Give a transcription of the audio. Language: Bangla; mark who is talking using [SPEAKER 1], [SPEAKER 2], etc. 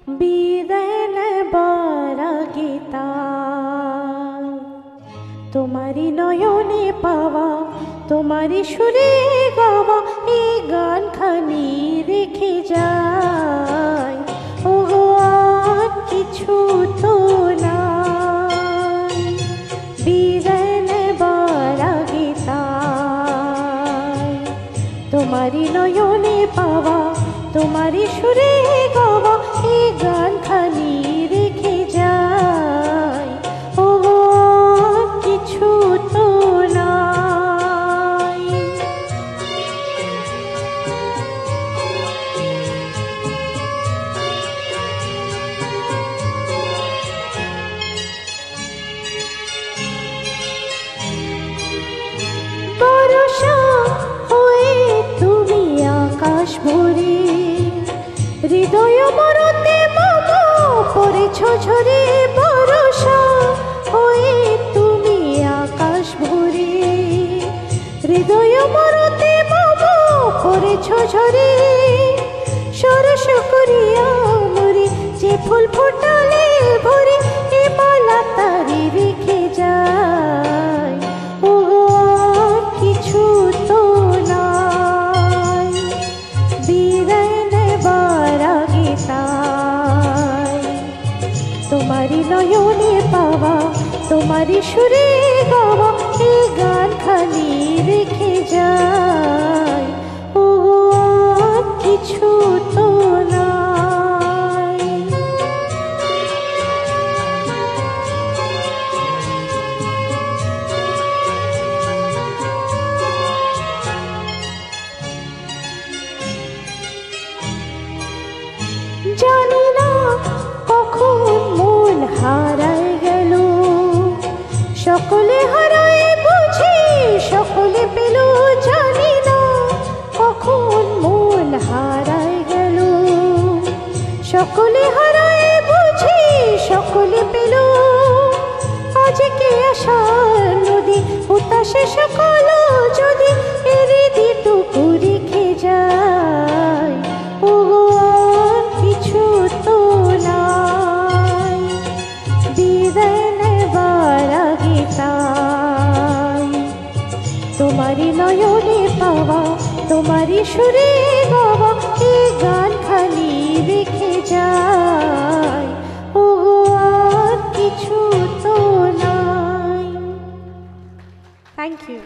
[SPEAKER 1] বিদায় নেবার আগে তোমারি নয়নে পাওয়া, তোমারি সুরে গাওয়া এই গান খানি রেখে যায়। ও আর কিছু তো নাই, বিদায় নেবার আগে তোমারি নয়নে পাওয়া, তোমারি সুরে গাওয়া এই গান খানি রেখে যায়। ও কিছু তো নাই। বর্ষা হয়ে তুমি আকাশ ভরে, হৃদয় মরতে মামা পড়েছ ঝরে। বর্ষা হয়ে তুমি আকাশ ভরে, হৃদয় মরতে মামা পড়েছ ঝরে। সরস করিয়া মরে যে ফুল ফোটালে ভরে, এ মালা তারি রেখে যায়। ও কিছু তো নাই, বিদায় নেবার আগে তোমারি নয়নে পাওয়া, তোমারি সুরে গাওয়া এই গান খানি রেখে যায়। ও কিছু তো নাই। জানি না কখন মন হারায় গেল, সকলে হারায় বুঝি সকলে পেল। জানি না কখন মন হারায় গেল, সকলে হারায় বুঝি সকলে পেল। আজকে আশার নদী উতাসে সকল যদি হৃদিটুকু রেখে যায়। ও কিছু তো নাই, বিদায় নেবার আগে তোমারি নয়নে পাওয়া, তোমারি সুরে গাওয়া এই গান খালি রেখে যায়। ও আর কিছু তো নাই। Thank you.